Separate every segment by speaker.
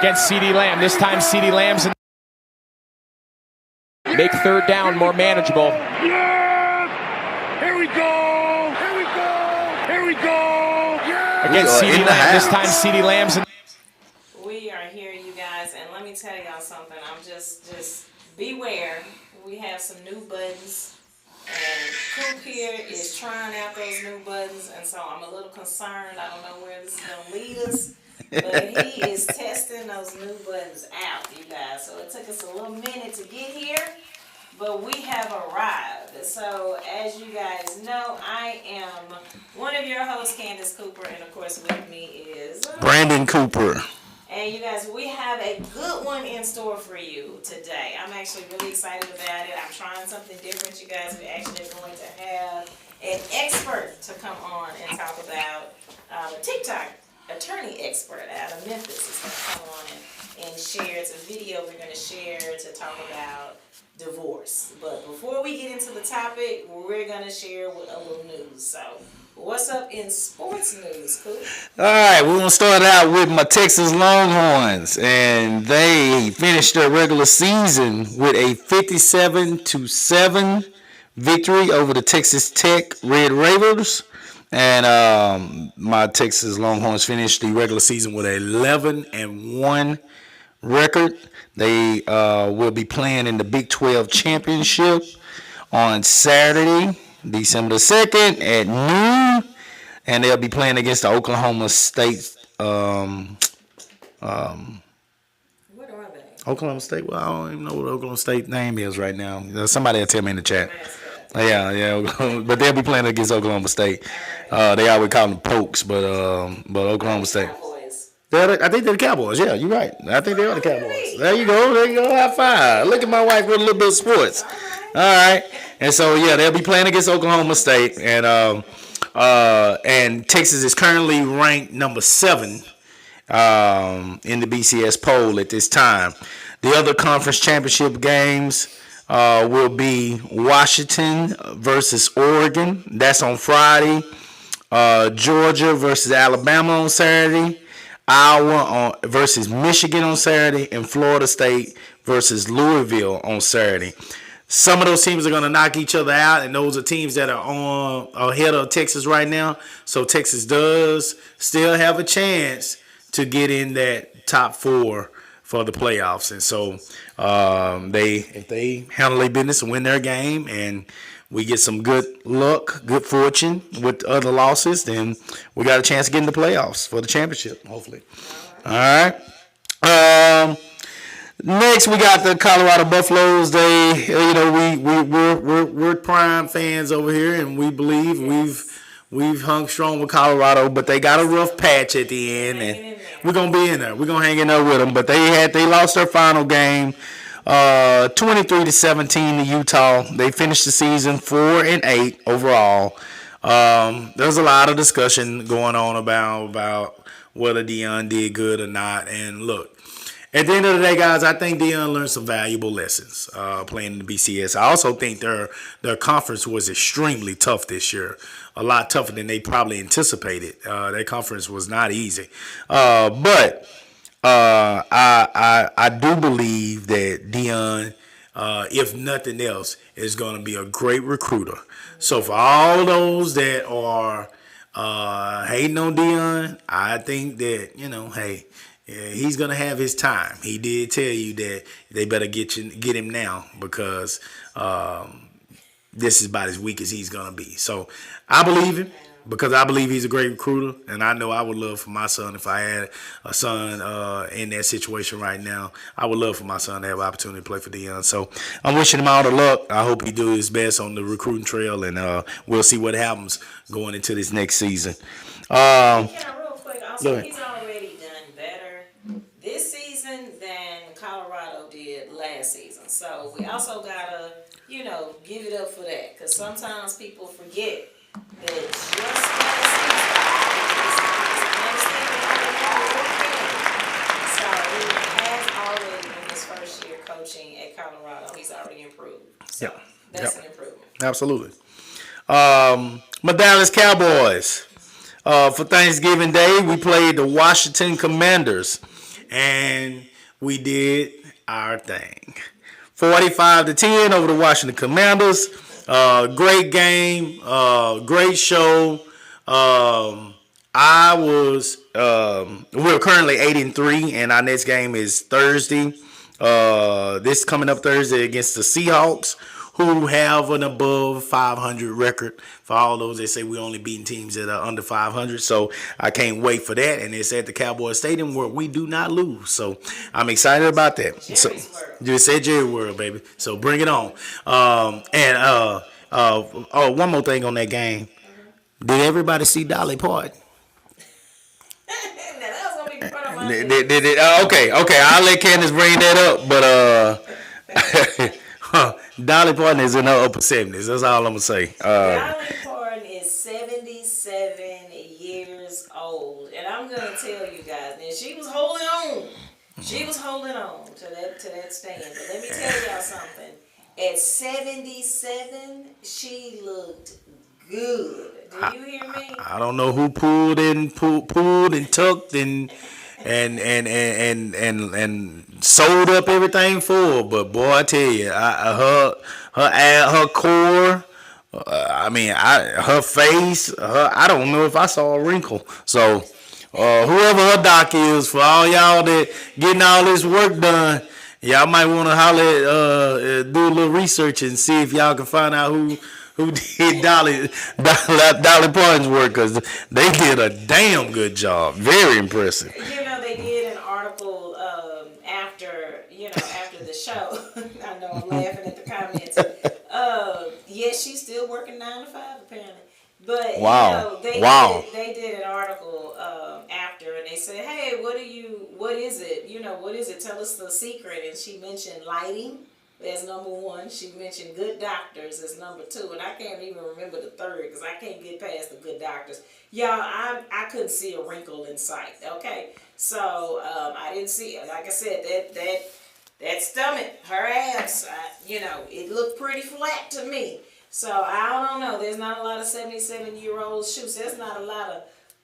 Speaker 1: against CeeDee Lamb. This time CeeDee Lamb's in. Make third down more manageable.
Speaker 2: Yeah! Here we go! Here we go! Here we go! Yeah!
Speaker 1: Against CeeDee Lamb. This time CeeDee Lamb's in.
Speaker 3: We are here, you guys, and let me tell y'all something. I'm just beware. We have some new buttons, and Coop here is trying out those new buttons, and so I'm a little concerned. I don't know where this is gonna lead us, but he is testing those new buttons out, you guys. So it took us a little minute to get here, but we have arrived. So as you guys know, I am one of your hosts, Candace Cooper, and of course with me is
Speaker 4: Brandon Cooper.
Speaker 3: And you guys, we have a good one in store for you today. I'm actually really excited about it. I'm trying something different, you guys. We're actually going to have an expert to come on and talk about a TikTok attorney expert out of Memphis is going to come on and share. It's a video we're going to share to talk about divorce. But before we get into the topic, we're going to share with a little news. So what's up in sports news, Coop?
Speaker 4: All right, we're going to start out with my Texas Longhorns, and they finished their regular season with a 57-7 victory over the Texas Tech Red Raiders. And my Texas Longhorns finished the regular season with an 11-1 record. They will be playing in the Big 12 Championship on Saturday, December the 2nd at noon, and they'll be playing against the Oklahoma State.
Speaker 3: What are they?
Speaker 4: Oklahoma State. Well, I don't even know what Oklahoma State name is right now. Somebody will tell me in the chat. Yeah, but they'll be playing against Oklahoma State. They always call them Pokes, but Oklahoma State. I think they're the Cowboys. Yeah, you're right. I think they are the Cowboys. There you go. High five. Look at my wife with a little bit of sports. All right. And so, yeah, they'll be playing against Oklahoma State. And Texas is currently ranked number 7 in the BCS poll at this time. The other conference championship games will be Washington versus Oregon. That's on Friday. Georgia versus Alabama on Saturday. Iowa versus Michigan on Saturday, and Florida State versus Louisville on Saturday. Some of those teams are going to knock each other out, and those are teams that are ahead of Texas right now. So Texas does still have a chance to get in that top 4 for the playoffs. And so if they handle their business and win their game, and we get some good luck, good fortune with other losses, then we got a chance to get in the playoffs for the championship, hopefully. All right. Next, we got the Colorado Buffaloes. We're prime fans over here, and we believe we've hung strong with Colorado, but they got a rough patch at the end, and we're gonna be in there. We're gonna hang in there with them. But they lost their final game. 23-17 to Utah. They finished the season 4-8 overall. There's a lot of discussion going on about whether Deion did good or not. And look, at the end of the day, guys, I think Deion learned some valuable lessons playing in the BCS. I also think their conference was extremely tough this year. A lot tougher than they probably anticipated. Their conference was not easy. But I do believe that Deion, if nothing else, is going to be a great recruiter. So for all those that are hating on Deion, I think that, he's going to have his time. He did tell you that they better get him now, because this is about as weak as he's going to be. So I believe him, because I believe he's a great recruiter, and I know I would love for my son, if I had a son in that situation right now, I would love for my son to have an opportunity to play for Deion. So I'm wishing him all the luck. I hope he do his best on the recruiting trail, and we'll see what happens going into this next season.
Speaker 3: Real quick, also, he's already done better this season than Colorado did last season. So we also got to, give it up for that, because sometimes people forget that just so he has already, in his first year coaching at Colorado, he's already improved. So that's an improvement.
Speaker 4: Absolutely. My Dallas Cowboys. For Thanksgiving Day, we played the Washington Commanders. and we did our thing. 45-10 over the Washington Commanders. Great game. Great show. We're currently 8-3, and our next game is Thursday. This coming up Thursday against the Seahawks, who have an above 500 record. For all those that say we only beating teams that are under 500, so I can't wait for that. And it's at the Cowboy Stadium where we do not lose, so I'm excited about that. So you said Jerry World, baby. So bring it on. One more thing on that game. Did everybody see Dolly Parton? Okay. I'll let Candace bring that up, but Dolly Parton is in her upper 70s. That's all I'm gonna say.
Speaker 3: Dolly Parton is 77 years old, and I'm gonna tell you guys, and she was holding on. She was holding on to that stand. But let me tell y'all something. At 77, she looked good. Do you hear me?
Speaker 4: I don't know who pulled and tucked and sewed up everything for her, but boy, I tell you, her core, her face, I don't know if I saw a wrinkle. So, whoever her doc is, for all y'all that getting all this work done, y'all might want to holler, do a little research and see if y'all can find out who did Dolly Parton's work, because they did a damn good job. Very impressive.
Speaker 3: You know, they did an article after the show. I know I'm laughing at the comments. Yes, she's still working 9 to 5 apparently. But
Speaker 4: wow.
Speaker 3: They did an article after, and they said, "Hey, what is it? What is it? Tell us the secret." And she mentioned lighting as number 1. She mentioned good doctors as number 2, and I can't even remember the third because I can't get past the good doctors. Y'all, I couldn't see a wrinkle in sight. Okay, so I didn't see it. Like I said, that stomach, her abs, it looked pretty flat to me. So I don't know. There's not a lot of 77-year-olds. Shoot, there's not a lot of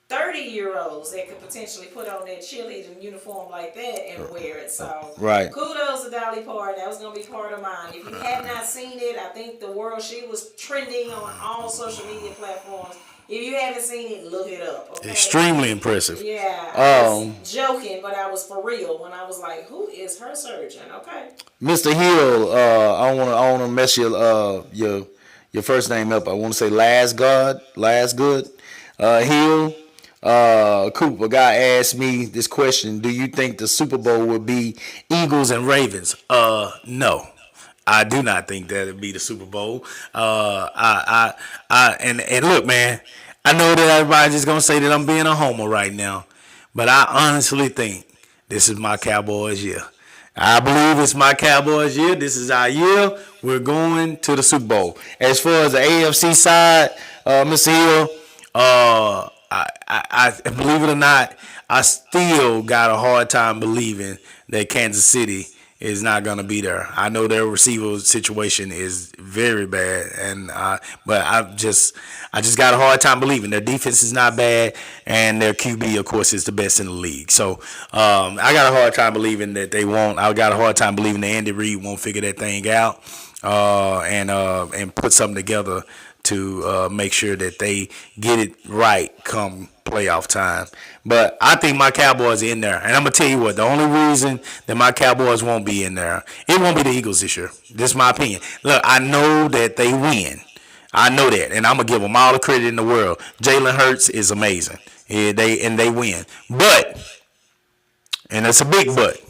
Speaker 3: 30-year-olds that could potentially put on that cheerleading uniform like that and wear it. So
Speaker 4: right.
Speaker 3: Kudos to Dolly Parton. That was going to be part of mine. If you have not seen it, I think she was trending on all social media platforms. If you haven't seen it, look it up. Okay?
Speaker 4: Extremely impressive.
Speaker 3: Yeah, I was joking, but I was for real when I was like, "Who is her surgeon?" Okay.
Speaker 4: Mr. Hill, I want to mess your first name up. I want to say Last Good Hill. Cooper, a guy asked me this question: do you think the Super Bowl would be Eagles and Ravens? No. I do not think that would be the Super Bowl. And look, man, I know that everybody's just gonna say that I'm being a homer right now, but I honestly think this is my Cowboys year. I believe it's my Cowboys year. This is our year. We're going to the Super Bowl. As far as the AFC side, Mr. Hill, I believe it or not, I still got a hard time believing that Kansas City is not going to be there. I know their receiver situation is very bad, but I just got a hard time believing their defense is not bad, and their QB, of course, is the best in the league. So I got a hard time believing that they won't. I got a hard time believing that Andy Reid won't figure that thing out and put something together to make sure that they get it right come playoff time. But I think my Cowboys are in there. And I'm going to tell you what, the only reason that my Cowboys won't be in there, it won't be the Eagles this year. This is my opinion. Look, I know that they win. I know that. And I'm going to give them all the credit in the world. Jalen Hurts is amazing. Yeah, they win. But, and it's a big but,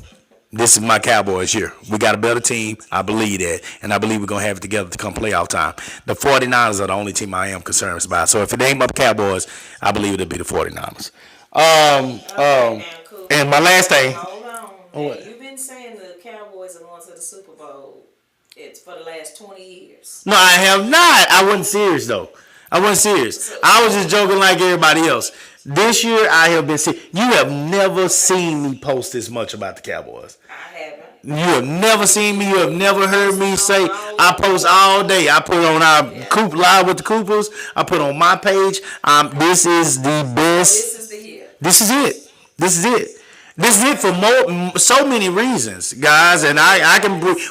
Speaker 4: this is my Cowboys year. We got a better team. I believe that. And I believe we're going to have it together to come playoff time. The 49ers are the only team I am concerned about. So if it ain't my Cowboys, I believe it'll be the 49ers. And my last thing.
Speaker 3: Hold on. Now, you've been saying the Cowboys are going to the Super Bowl. It's for the last 20 years.
Speaker 4: No, I have not. I wasn't serious, though. I wasn't serious. I was just joking like everybody else. This year, I have been serious. You have never seen me post this much about the Cowboys.
Speaker 3: I haven't.
Speaker 4: You have never seen me. You have never heard me say, I post all day. I put on our Coop Live with the Coopers. I put on my page. This is the best.
Speaker 3: This is the year.
Speaker 4: This is it. This is it. This is it for so many reasons, guys, and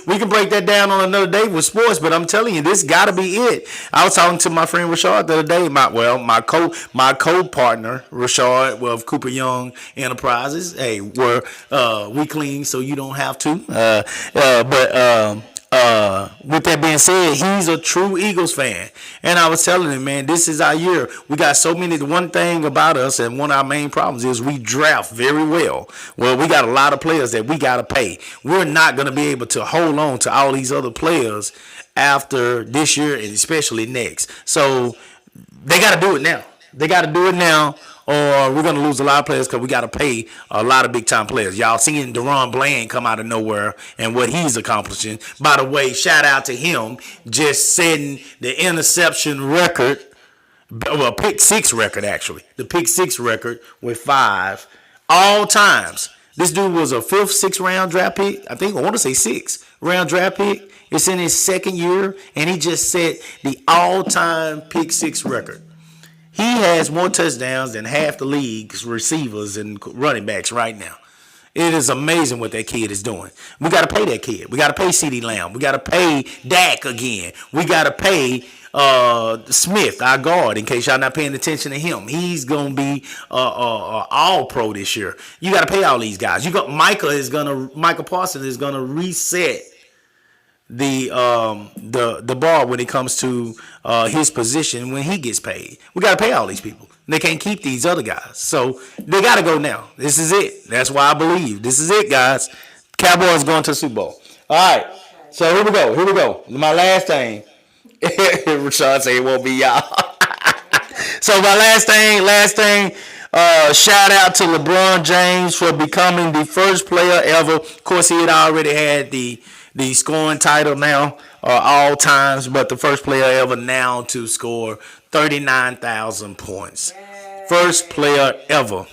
Speaker 4: we can break that down on another day with sports. But I'm telling you, this got to be it. I was talking to my friend Rashard the other day. My co-partner Rashard, well, of Cooper Young Enterprises. Hey, we clean so you don't have to. With that being said, he's a true Eagles fan. And I was telling him, man, this is our year. We got so many. The one thing about us, and one of our main problems is we draft very well. Well, we got a lot of players that we got to pay. We're not going to be able to hold on to all these other players after this year and especially next. So they got to do it now. They got to do it now, or we're going to lose a lot of players because we got to pay a lot of big-time players. Y'all seeing DeRon Bland come out of nowhere and what he's accomplishing. By the way, shout out to him just setting the interception record, well, pick six record, actually. The pick six record with 5 all times. This dude was a 5th, 6th round draft pick. I want to say 6th round draft pick. It's in his second year, and he just set the all-time pick 6 record. He has more touchdowns than half the league's receivers and running backs right now. It is amazing what that kid is doing. We got to pay that kid. We got to pay CeeDee Lamb. We got to pay Dak again. We got to pay Smith, our guard, in case y'all not paying attention to him. He's going to be all pro this year. You got to pay all these guys. Michael Parsons is going to reset the bar when it comes to his position when he gets paid. We got to pay all these people. They can't keep these other guys. So they got to go now. This is it. That's why I believe. This is it, guys. Cowboys going to the Super Bowl. All right. So here we go. My last thing. Rashad said it won't be y'all. So my last thing. Shout out to LeBron James for becoming the first player ever. Of course, he had already had the scoring title now all times, but the first player ever now to score 39,000 points. First player ever.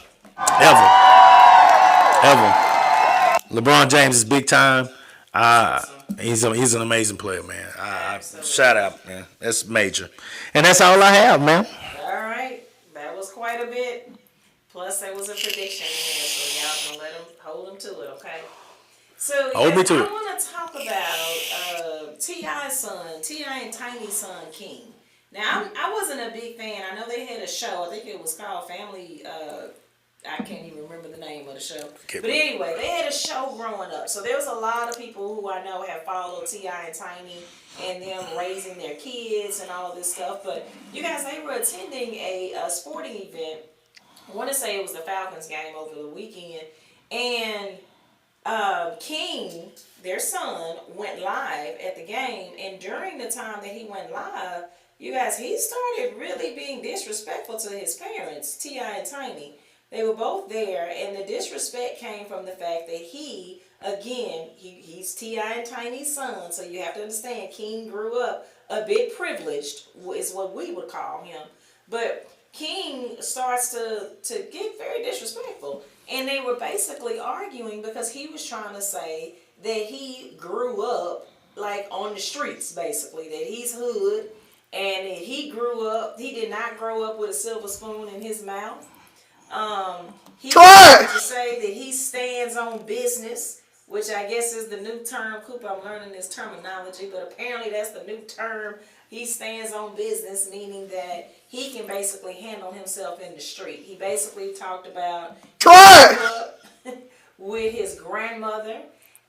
Speaker 4: LeBron James is big time. He's an amazing player, man. Shout out, man. That's major. And that's all I have, man.
Speaker 3: All right. That was quite a bit. Plus, there was a prediction here, so y'all gonna hold him to it, okay? So,
Speaker 4: Hold me to it.
Speaker 3: I want to talk about T.I.'s son, T.I. and Tiny's son, King. Now, I wasn't a big fan. I know they had a show. I think it was called Family. I can't even remember the name of the show. But anyway, they had a show growing up. So there was a lot of people who I know have followed T.I. and Tiny and them raising their kids and all this stuff. But you guys, they were attending a sporting event. I want to say it was the Falcons game over the weekend. And King, their son, went live at the game. And during the time that he went live, you guys, he started really being disrespectful to his parents, T.I. and Tiny. They were both there, and the disrespect came from the fact that he's T.I. and Tiny's son, so you have to understand, King grew up a bit privileged, is what we would call him. But King starts to get very disrespectful, and they were basically arguing because he was trying to say that he grew up, like, on the streets, basically, that he's hood, and that he did not grow up with a silver spoon in his mouth. He wanted to say that he stands on business, which I guess is the new term. Cooper, I'm learning this terminology, but apparently that's the new term. He stands on business, meaning that he can basically handle himself in the street. He basically talked about with his grandmother.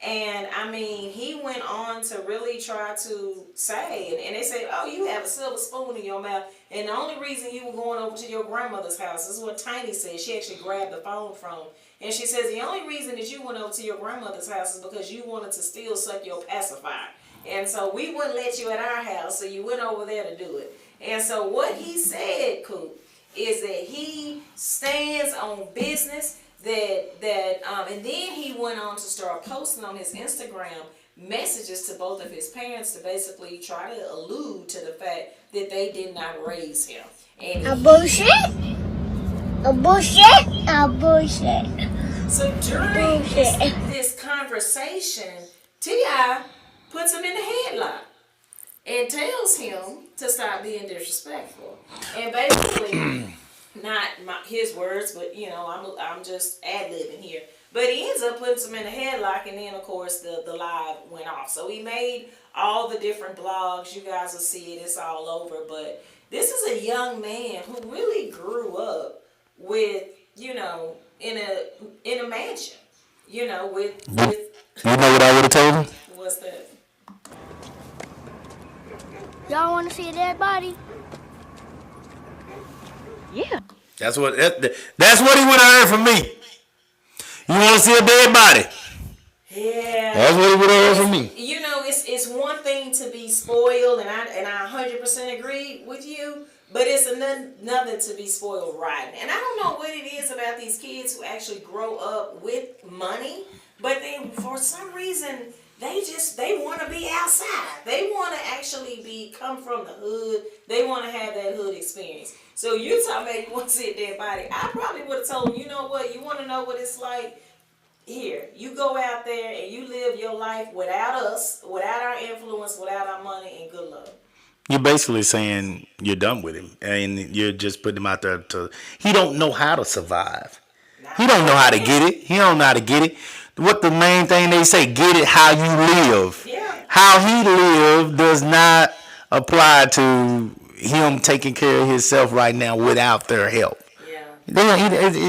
Speaker 3: And, I mean, he went on to really try to say, and they said, oh, you have a silver spoon in your mouth. And the only reason you were going over to your grandmother's house, this is what Tiny said. She actually grabbed the phone from him. And she says, the only reason that you went over to your grandmother's house is because you wanted to still suck your pacifier. And so we wouldn't let you at our house, so you went over there to do it. And so what he said, Coop, is that he stands on business. And then he went on to start posting on his Instagram messages to both of his parents to basically try to allude to the fact that they did not raise him. And
Speaker 5: bullshit. So
Speaker 3: during this conversation, T.I. puts him in the headlock and tells him to stop being disrespectful. And basically, not his words, but I'm just ad-libbing here. But he ends up putting some in a headlock, and then of course the live went off. So he made all the different blogs. You guys will see it. It's all over. But this is a young man who really grew up with, you know, in a mansion. You know, with
Speaker 4: You know what I would have told him?
Speaker 3: what's that?
Speaker 5: Y'all want to see a dead body?
Speaker 6: Yeah.
Speaker 4: That's what he would have heard from me. You want to see a dead body?
Speaker 3: Yeah.
Speaker 4: That's what he would have heard from me.
Speaker 3: You know, it's one thing to be spoiled, and I 100% agree with you, but it's another to be spoiled rotten. And I don't know what it is about these kids who actually grow up with money, but they, for some reason, they want to be outside. They want to actually come from the hood. They want to have that hood experience. So you talking about you want to see a dead body? I probably would have told them, you know what? You want to know what it's like? Here, you go out there and you live your life without us, without our influence, without our money, and good luck.
Speaker 4: You're basically saying you're done with him, and you're just putting him out there to. He don't know how to survive. He don't know how to get it. He don't know how to get it. What the main thing they say, get it how you live.
Speaker 3: Yeah.
Speaker 4: How he live does not apply to him taking care of himself right now without their help.
Speaker 3: Yeah.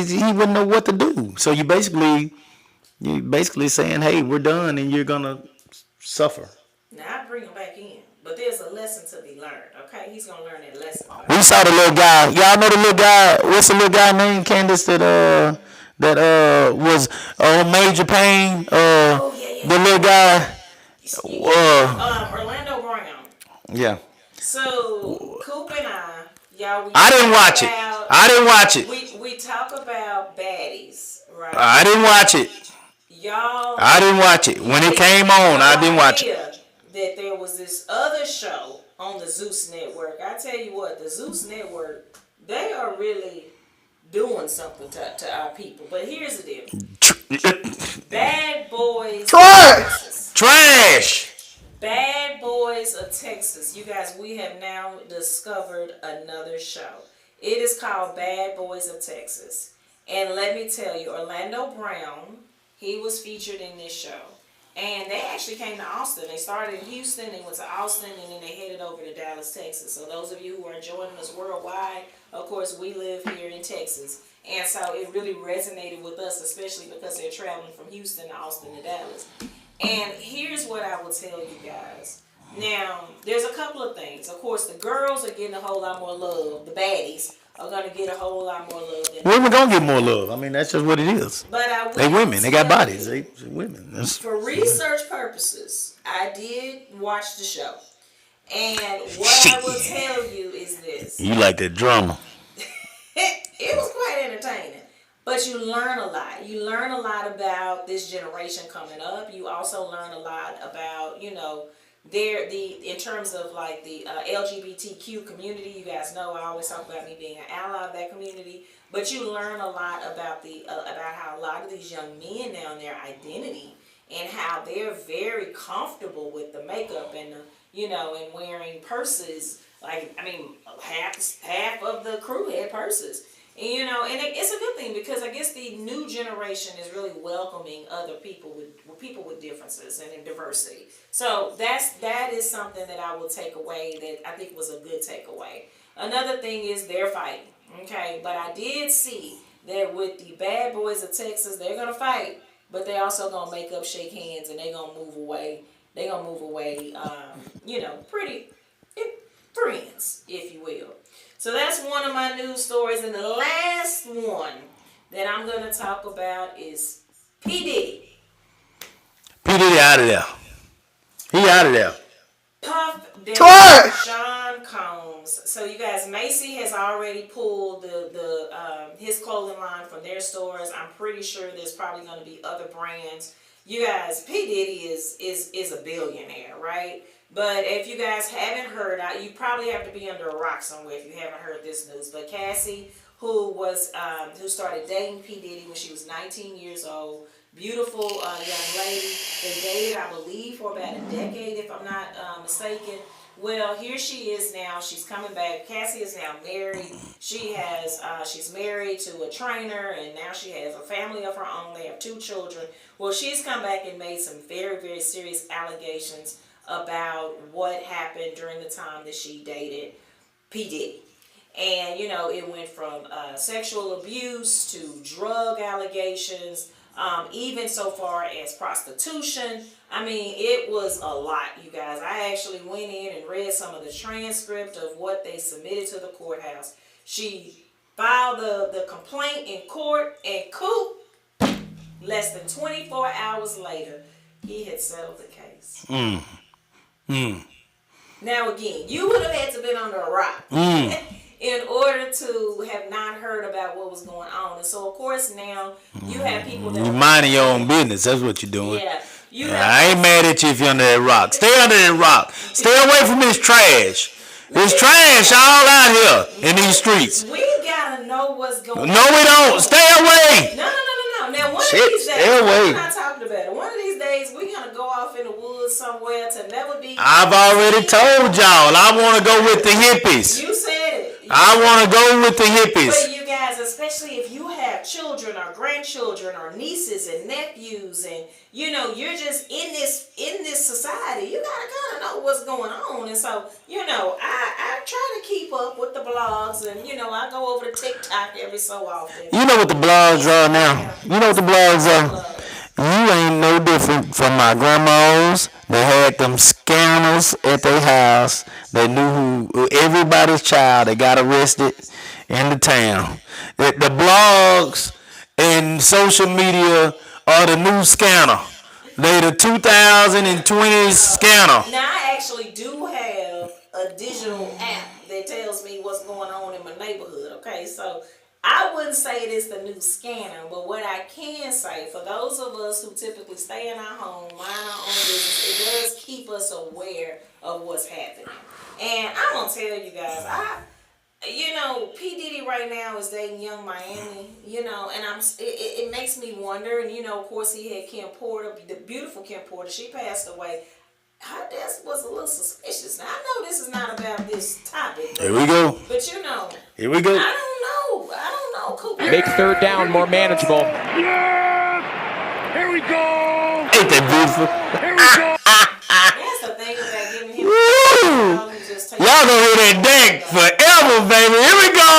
Speaker 4: He wouldn't know what to do. So you basically saying, hey, we're done, and you're gonna suffer.
Speaker 3: Now I bring him back in, but there's a lesson to be learned. Okay, he's gonna learn that lesson.
Speaker 4: We saw the little guy. Y'all know the little guy. What's the little guy named, Candace, that was Major Payne? The little guy.
Speaker 3: Orlando Brown.
Speaker 4: Yeah.
Speaker 3: So Coop and y'all.
Speaker 4: I didn't watch it. I didn't watch it.
Speaker 3: We talk about baddies, right?
Speaker 4: I didn't watch it.
Speaker 3: Y'all.
Speaker 4: I didn't watch it. When it came on, I didn't watch it.
Speaker 3: That there was this other show on the Zeus Network. I tell you what, the Zeus Network, they are really doing something to our people. But here's the deal. Bad Boys
Speaker 4: Trash.
Speaker 3: Bad Boys of Texas. You guys, we have now discovered another show. It is called Bad Boys of Texas. And let me tell you, Orlando Brown, he was featured in this show. And they actually came to Austin. They started in Houston, they went to Austin, and then they headed over to Dallas, Texas. So those of you who are joining us worldwide, of course, we live here in Texas. And so it really resonated with us, especially because they're traveling from Houston to Austin to Dallas. And here's what I will tell you guys. Now, there's a couple of things. Of course, the girls are getting a whole lot more love. The baddies are going to get a whole lot more love.
Speaker 4: Women going to get more love. I mean, that's just what it is.
Speaker 3: But
Speaker 4: they women. They got bodies. They women.
Speaker 3: For research purposes, I did watch the show. And what I will tell you is this.
Speaker 4: You like that drama.
Speaker 3: It was quite entertaining. But you learn a lot. You learn a lot about this generation coming up. You also learn a lot about, you know, in terms of like the LGBTQ community. You guys know I always talk about me being an ally of that community. But you learn a lot about about how a lot of these young men now, their identity, and how they're very comfortable with the makeup and and wearing purses. Like, I mean, half of the crew had purses. And, and it's a good thing because I guess the new generation is really welcoming other people with differences and in diversity. So that is something that I will take away that I think was a good takeaway. Another thing is they're fighting, okay? But I did see that with the Bad Boys of Texas, they're going to fight, but they also going to make up, shake hands, and they're going to move away. They're going to move away, pretty friends, if you will. So that's one of my news stories. And the last one that I'm going to talk about is P. Diddy.
Speaker 4: P. Diddy out of there. He out of there.
Speaker 3: Puff Daddy, Sean Combs. So you guys, Macy has already pulled his clothing line from their stores. I'm pretty sure there's probably going to be other brands. You guys, P. Diddy is a billionaire, right? But if you guys haven't heard, you probably have to be under a rock somewhere if you haven't heard this news. But Cassie, who started dating P. Diddy when she was 19 years old, beautiful young lady. They dated, I believe, for about a decade, if I'm not mistaken. Well, here she is now. She's coming back. Cassie is now married. She's married to a trainer, and now she has a family of her own. They have 2 children. Well, she's come back and made some very, very serious allegations about what happened during the time that she dated P. Diddy. And, it went from sexual abuse to drug allegations, even so far as prostitution. I mean, it was a lot, you guys. I actually went in and read some of the transcript of what they submitted to the courthouse. She filed the complaint in court, and Coop, less than 24 hours later, he had settled the case. Now, again, you would have had to been under a rock in order to have not heard about what was going on. And so, of course, now you have people that...
Speaker 4: You minding your own business. That's what you're doing.
Speaker 3: Yeah.
Speaker 4: I ain't mad at you if you're under that rock. Stay under that rock. Stay away from this trash. There's trash all out here in these streets.
Speaker 3: We gotta know what's going on.
Speaker 4: No, we don't. Stay away.
Speaker 3: No. Now, one of these days,
Speaker 4: stay away.
Speaker 3: we're not talking about it. One of these days, we're gonna go off in the woods somewhere to never be...
Speaker 4: I've already told y'all. I want to go with the hippies.
Speaker 3: You said it.
Speaker 4: I want to go with the hippies.
Speaker 3: But you guys, especially if you have children or grandchildren or nieces and nephews, and you're just in this society, you gotta kind of know what's going on. And so I try to keep up with the blogs, and I go over to TikTok every so often.
Speaker 4: You know what the blogs are now. You know what the blogs are. You ain't no different from my grandmas. They had them scanners at their house. They knew who everybody's child. They got arrested in the town. The blogs and social media are the new scanner. They the 2020 scanner.
Speaker 3: Now, I actually do have a digital app that tells me what's going on in my neighborhood. Okay, so I wouldn't say it is the new scanner, but what I can say, for those of us who typically stay in our home, mind our own business, it does keep us aware of what's happening. And I'm going to tell you guys, P. Diddy right now is dating Young Miami, and it makes me wonder, and of course he had Kim Porter, the beautiful Kim Porter, she passed away. Her death was a little suspicious. Now, I know this is not about this topic.
Speaker 4: Here we go.
Speaker 3: But
Speaker 4: Here we go.
Speaker 3: I don't know, Cooper.
Speaker 1: Make 3rd down more manageable.
Speaker 2: Yeah! Here we go!
Speaker 4: Ain't that beautiful?
Speaker 2: Here we go!
Speaker 3: That's the thing about giving him...
Speaker 4: Woo! Y'all gonna hear that deck forever, baby. Here we go.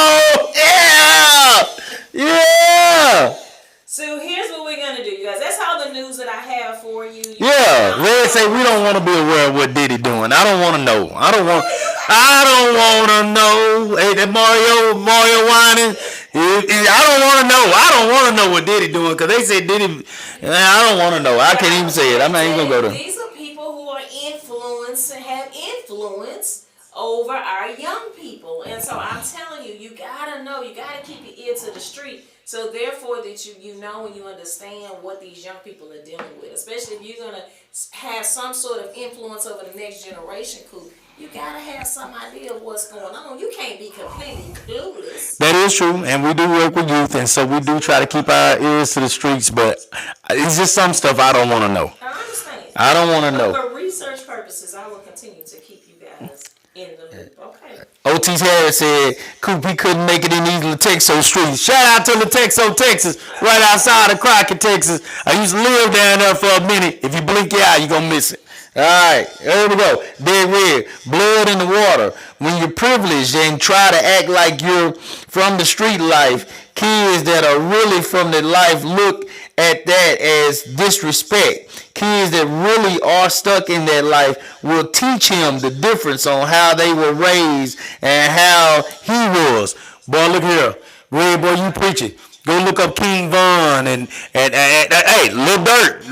Speaker 4: Yeah.
Speaker 3: So here's what we're gonna do, you guys. That's all the news that I have for you.
Speaker 4: Yeah. Red say we don't want to be aware of what Diddy doing. I don't want to know. I don't want to know. Hey, that Mario whining. I don't want to know. I don't want to know what Diddy doing because they said Diddy. I don't want to know. I can't even say it. I'm not even gonna go there.
Speaker 3: These are people who are influenced and have influence over our young people. And so I'm telling you, you gotta know, you gotta keep your ear to the street. So therefore that you know and you understand what these young people are dealing with. Especially if you're gonna have some sort of influence over the next generation, you gotta have some idea of what's going on. You can't be completely clueless.
Speaker 4: That is true, and we do work with youth, and so we do try to keep our ears to the streets, but it's just some stuff I don't want to know.
Speaker 3: I understand.
Speaker 4: I don't want to know.
Speaker 3: For research purposes, I will continue to keep you guys in the loop. Okay.
Speaker 4: Otis Harris said Coop, he couldn't make it in these Latexo streets. Shout out to Latexo, Texas, right outside of Crockett, Texas. I used to live down there for a minute. If you blink your eye, you're going to miss it. All right, here we go. Dead red, blood in the water. When you're privileged and try to act like you're from the street life, kids that are really from the life look at that as disrespect. Kids that really are stuck in that life will teach him the difference on how they were raised and how he was. Boy, look here. Red boy, you preach it. Go look up King Von and hey, Lil Durk.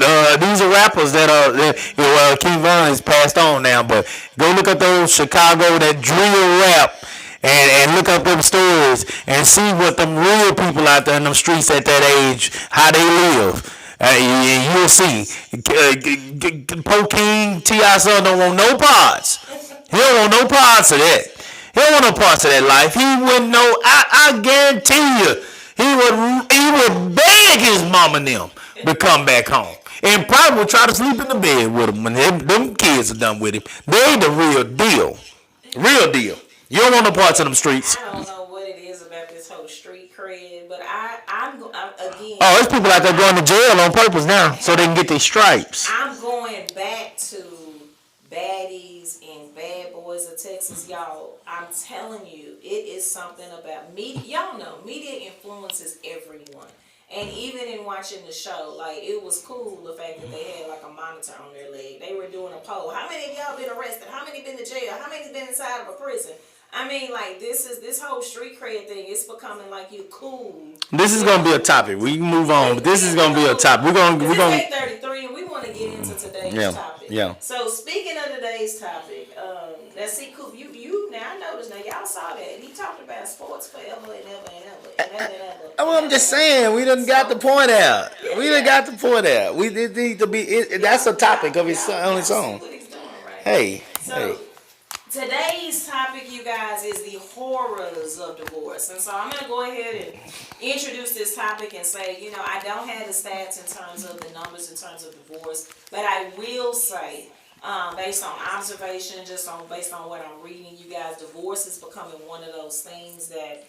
Speaker 4: These are rappers that are King Von is passed on now, but go look up those Chicago, that drill rap, and look up them stories and see what them real people out there in them streets at that age, how they live. You'll see. Poe King, T.I. Son don't want no parts. He don't want no parts of that. He don't want no parts of that life. He wouldn't know. I guarantee you. He would beg his mama and them to come back home. and probably will try to sleep in the bed with him when them kids are done with him. They the real deal. Real deal. You don't want no parts of them streets.
Speaker 3: I don't know what it is about this whole street cred, but again.
Speaker 4: Oh, there's people out there going to jail on purpose now so they can get their stripes.
Speaker 3: I'm going back to baddies and bad boys of Texas, y'all. I'm telling you, it is something about media. Y'all know, media influences everyone. And even in watching the show, like, it was cool the fact that they had like a monitor on their leg. They were doing a poll. How many of y'all been arrested? How many been to jail? How many been inside of a prison? I mean, like, this whole street cred thing, it's becoming like you cool.
Speaker 4: This is gonna be a topic. We can move on, but this is gonna be a topic. We're gonna
Speaker 3: 8:33, and we want to get into today's topic.
Speaker 4: Yeah.
Speaker 3: So speaking of today's topic, let's see, Coop. You now I noticed now y'all saw that he talked about sports forever and ever and ever and ever and ever.
Speaker 4: Well, I'm just saying, we done got the point out. We done got the point out. We it need to be. That's a topic of its on its own.
Speaker 3: What he's doing, right?
Speaker 4: Hey,
Speaker 3: So,
Speaker 4: hey.
Speaker 3: today's topic, you guys, is the horrors of divorce. And so I'm going to go ahead and introduce this topic and say, you know, I don't have the stats in terms of the numbers in terms of divorce, but I will say, based on observation, based on what I'm reading, you guys, divorce is becoming one of those things that,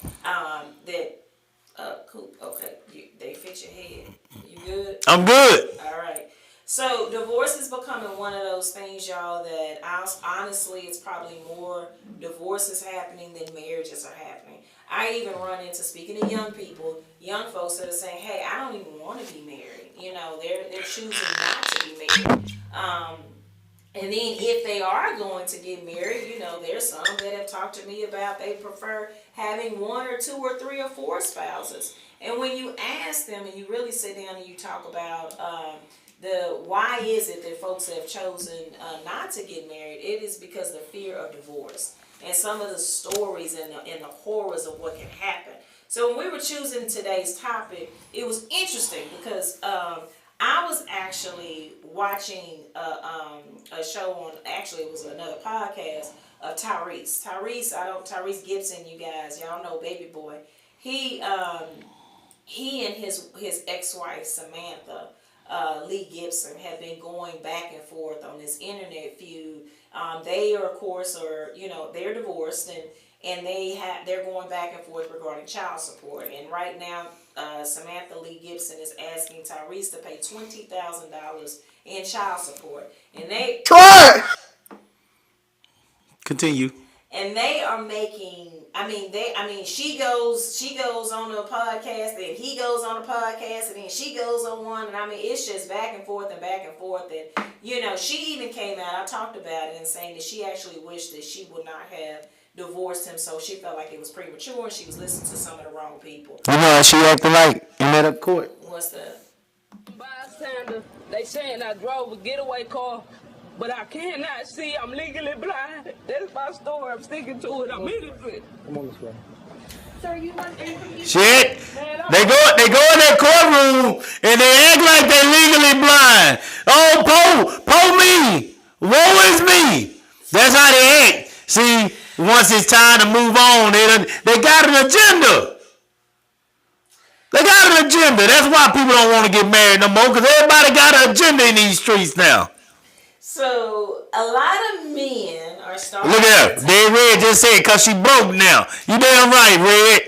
Speaker 3: cool, okay, they fit your head. You good?
Speaker 4: I'm good.
Speaker 3: All right. So divorce is becoming one of those things, y'all, that honestly, it's probably more divorces happening than marriages are happening. I even run into, speaking to young people, young folks that are saying, hey, I don't even want to be married. You know, they're choosing not to be married. And then if they are going to get married, you know, there's some that have talked to me about they prefer having 1 or 2 or 3 or 4 spouses. And when you ask them and you really sit down and you talk about why is it that folks have chosen not to get married, it is because of the fear of divorce and some of the stories and the horrors of what can happen. So when we were choosing today's topic, it was interesting because I was actually watching a show on, actually it was another podcast of Tyrese. Tyrese Gibson, you guys, y'all know Baby Boy. He and his ex-wife Samantha Lee Gibson have been going back and forth on this internet feud. They are, of course, they're divorced and they're going back and forth regarding child support. And right now, Samantha Lee Gibson is asking Tyrese to pay $20,000 in child support, and they
Speaker 4: Try. Continue.
Speaker 3: And they are making. She goes on a podcast, and he goes on a podcast, and then she goes on one, and it's just back and forth. And you know, she even came out. I talked about it and saying that she actually wished that she would not have divorced him, so she felt like it was premature, and she was listening to some of the wrong people.
Speaker 4: You know how she acting like in that court.
Speaker 3: What's that?
Speaker 6: Bystander, they saying I drove a getaway car, but I cannot see. I'm legally blind. That's my story. I'm sticking to it. I'm innocent.
Speaker 7: Come on this way.
Speaker 6: Sir, you want anything?
Speaker 4: Shit. They go in that courtroom and they act like they legally blind. Oh, Poe me. Woe is me. That's how they act. See, once it's time to move on, they got an agenda. They got an agenda. That's why people don't want to get married no more, because everybody got an agenda in these streets now.
Speaker 3: So a lot of men are starting.
Speaker 4: Look at her. Dead Red just said because she broke now. You damn right, Red.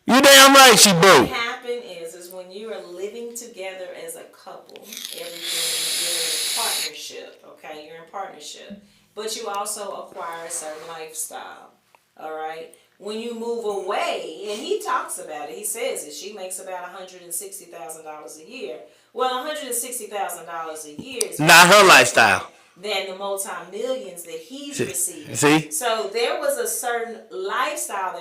Speaker 4: You damn right she broke.
Speaker 3: What happens is when you are living together as a couple, you're in partnership, okay? You're in partnership. But you also acquire a certain lifestyle, all right? When you move away, and he talks about it, he says it, she makes about $160,000 a year. Well, $160,000 a year is
Speaker 4: not her lifestyle.
Speaker 3: Than the multi-millions that he's receiving.
Speaker 4: See?
Speaker 3: So there was a certain lifestyle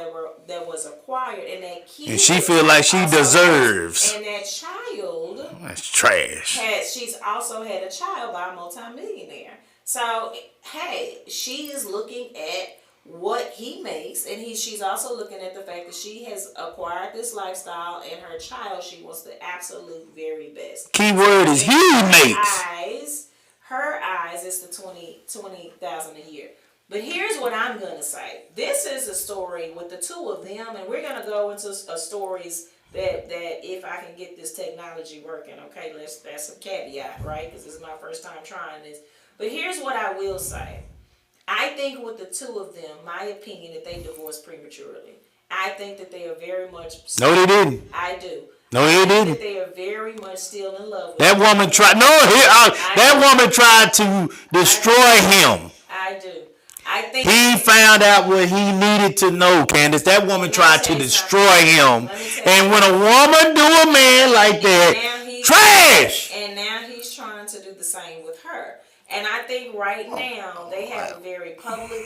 Speaker 3: that was acquired, and that kid.
Speaker 4: And she feel like she deserves.
Speaker 3: And that child.
Speaker 4: That's trash.
Speaker 3: She's also had a child by a multi-millionaire. So hey, she is looking at what he makes, and she's also looking at the fact that she has acquired this lifestyle, and her child, she wants the absolute very best.
Speaker 4: Key word is he makes.
Speaker 3: Her eyes is the $20,000 a year. But here's what I'm gonna say. This is a story with the two of them, and we're gonna go into stories that if I can get this technology working, okay, that's a caveat, right? Because this is my first time trying this. But here's what I will say. I think with the two of them, my opinion, that they divorced prematurely. I think that they are very much.
Speaker 4: No, they didn't.
Speaker 3: I do.
Speaker 4: No, they didn't.
Speaker 3: That they are very much still in love with
Speaker 4: That
Speaker 3: him.
Speaker 4: woman tried. No, that woman tried to destroy him.
Speaker 3: I do. I think
Speaker 4: He found out what he needed to know, Candace. That woman tried to destroy him. And when a woman do a man like that, trash.
Speaker 3: And now he's trying to do the same with her. And I think right now they have a very public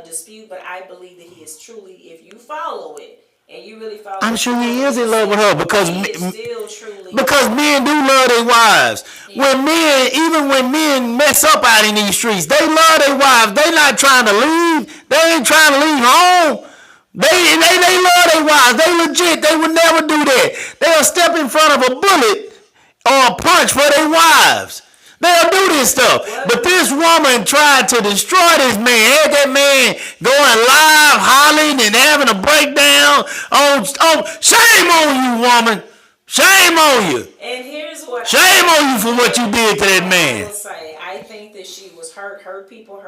Speaker 3: dispute, but I believe that he is truly, if you follow it, and you really follow
Speaker 4: I'm
Speaker 3: it,
Speaker 4: sure he is in love with her because
Speaker 3: he is still truly
Speaker 4: men do love their wives. Even when men mess up out in these streets, they love their wives. They not trying to leave. They ain't trying to leave home. They love their wives. They legit. They would never do that. They'll step in front of a bullet or a punch for their wives. They'll do this stuff. But this woman tried to destroy this man. Had that man going live, hollering, and having a breakdown. Shame on you, woman. Shame on you.
Speaker 3: And here's what
Speaker 4: Shame on you for what you did to that man.
Speaker 3: I will say, I think that she was hurt. Hurt people.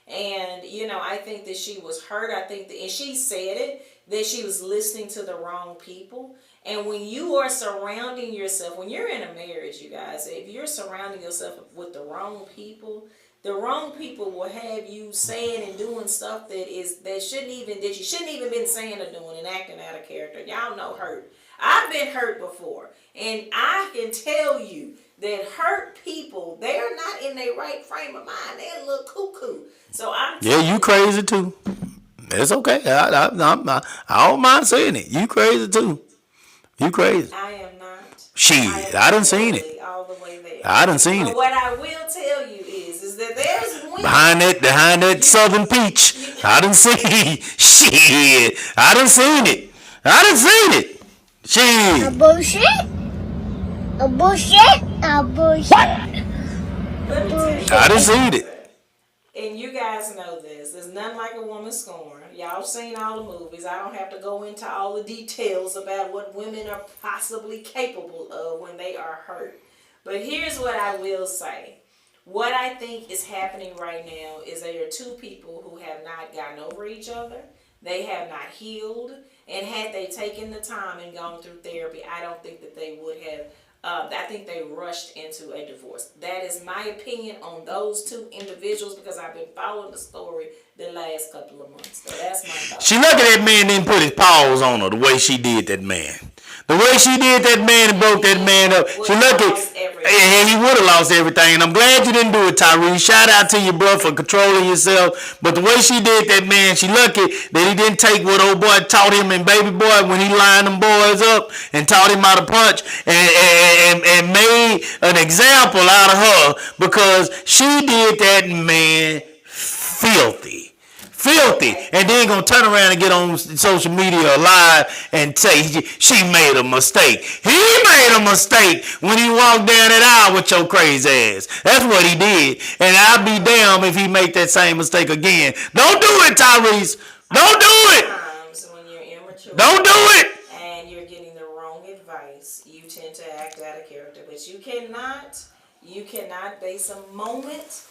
Speaker 3: And, I think that she was hurt. I think that, and she said it, that she was listening to the wrong people. And when you are surrounding yourself, when you're in a marriage, you guys, if you're surrounding yourself with the wrong people will have you saying and doing stuff that you shouldn't even been saying or doing and acting out of character. Y'all know hurt. I've been hurt before, and I can tell you that hurt people, they're not in their right frame of mind. They're a little cuckoo. So
Speaker 4: you crazy too. It's okay. I don't mind saying it. You crazy too. You crazy.
Speaker 3: I am not.
Speaker 4: I done seen it.
Speaker 3: All the way there.
Speaker 4: I done seen it.
Speaker 3: What I will tell you is that there's women
Speaker 4: behind that Southern peach. I done seen shit. I done seen it. Shit.
Speaker 5: A bullshit? A bullshit? A bullshit?
Speaker 3: Let me tell you.
Speaker 4: I done seen it.
Speaker 3: And you guys know this. There's nothing like a woman scorned. Y'all seen all the movies. I don't have to go into all the details about what women are possibly capable of when they are hurt. But here's what I will say. What I think is happening right now is there are two people who have not gotten over each other. They have not healed. And had they taken the time and gone through therapy, I don't think that they would have. I think they rushed into a divorce. That is my opinion on those two individuals because I've been following the story the last couple of months. So that's my thought.
Speaker 4: She look at that man, didn't put his paws on her the way she did that man. The way she did that man and broke that man up. She look at, and he would have lost everything. And I'm glad you didn't do it, Tyrese. Shout out to you, bro, for controlling yourself. But the way she did that man, she lucky that he didn't take what old boy taught him and baby boy when he lined them boys up and taught him how to punch and made an example out of her because she did that man filthy. And then gonna turn around and get on social media live and say she made a mistake. He made a mistake when he walked down that aisle with your crazy ass. That's what he did. And I'll be damned if he make that same mistake again. Don't do it, Tyrese. Don't do it.
Speaker 3: When you're immature,
Speaker 4: don't do it.
Speaker 3: And you're getting the wrong advice, you tend to act out of character. But you cannot base a moment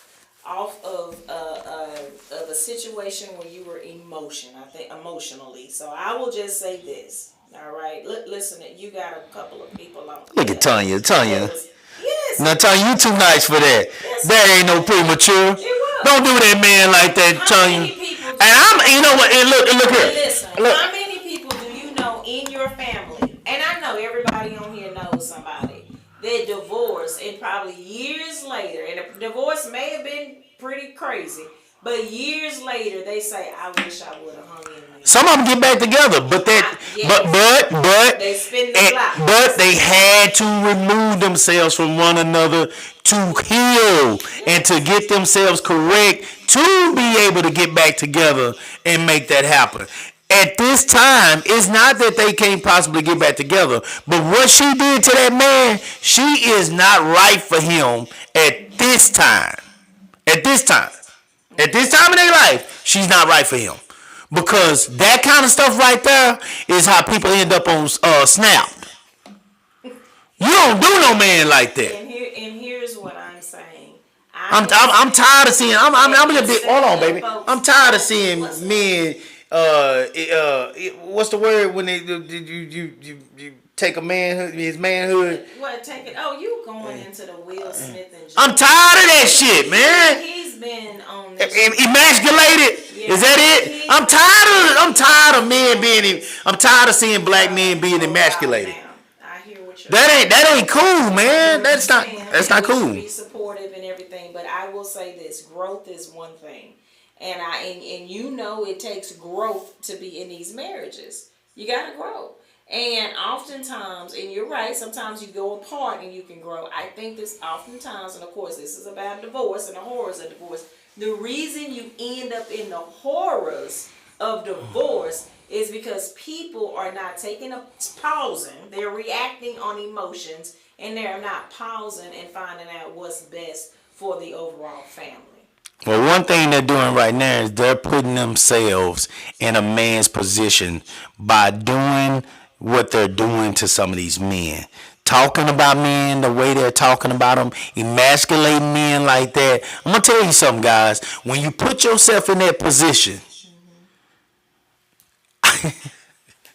Speaker 3: off of a situation where you were emotionally. So I will just say this. All right, listen. You got a couple of people on.
Speaker 4: Look at Tanya.
Speaker 3: Yes.
Speaker 4: Now Tanya, you too nice for that.
Speaker 3: Yes.
Speaker 4: That ain't no premature. Don't do that man like that, Tanya. And you know what? And look here.
Speaker 3: Listen.
Speaker 4: Look.
Speaker 3: How many people do you know in your family? And I know everybody on here knows somebody that divorced and probably years later, and the divorce may have been pretty crazy, but years later they say, "I wish I would have hung in there."
Speaker 4: Some of them get back together, but
Speaker 3: they spin the block.
Speaker 4: But they had to remove themselves from one another to heal and to get themselves correct to be able to get back together and make that happen. At this time, it's not that they can't possibly get back together, but what she did to that man, she is not right for him at this time. At this time in their life, she's not right for him. Because that kind of stuff right there is how people end up on Snap. You don't do no man like that.
Speaker 3: And here's what I'm saying.
Speaker 4: I'm tired of seeing. I'm gonna be. Hold on, baby. I'm tired of seeing men. What's the word when you take a manhood, his manhood?
Speaker 3: What take it? Oh, you going into the Will Smith and
Speaker 4: I'm tired of that shit, man.
Speaker 3: He's been on this.
Speaker 4: Emasculated.
Speaker 3: Yeah.
Speaker 4: Is that it? I'm tired of men being. I'm tired of seeing black men being emasculated.
Speaker 3: I hear what you're
Speaker 4: That ain't cool, man. That's not
Speaker 3: We
Speaker 4: cool.
Speaker 3: should be supportive and everything, but I will say this: growth is one thing, and you know it takes growth to be in these marriages. You gotta grow, and oftentimes, and you're right. Sometimes you go apart and you can grow. I think this oftentimes, and of course, this is about divorce and the horrors of divorce. The reason you end up in the horrors of divorce is because people are not pausing. They're reacting on emotions, and they're not pausing and finding out what's best for the overall family.
Speaker 4: Well, one thing they're doing right now is they're putting themselves in a man's position by doing what they're doing to some of these men. Talking about men the way they're talking about them, emasculating men like that. I'm going to tell you something, guys. When you put yourself in that position,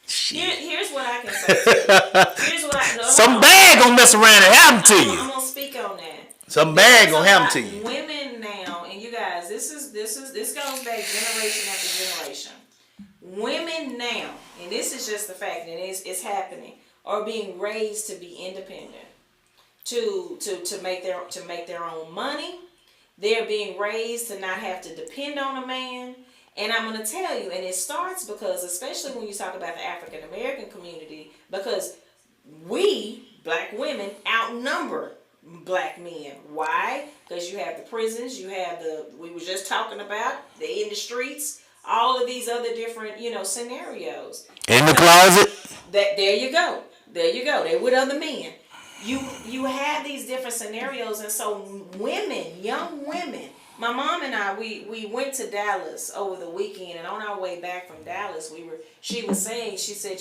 Speaker 3: Here's what I can say to you. Here's what I know.
Speaker 4: some bad gonna mess around and happen to you.
Speaker 3: I'm gonna speak on that.
Speaker 4: Some bad gonna happen to you.
Speaker 3: Women now, and you guys, this goes back generation after generation. Women now, and this is just the fact, and it's happening, are being raised to be independent, to make their own money. They're being raised to not have to depend on a man. And I'm going to tell you, and it starts because, especially when you talk about the African American community, because we, black women, outnumber black men. Why? Because you have the prisons, you have we were just talking about, the in the streets, all of these other different, scenarios.
Speaker 4: In the closet.
Speaker 3: There you go. They're with other men. You have these different scenarios, and so young women. My mom and I, we went to Dallas over the weekend, and on our way back from Dallas, she said,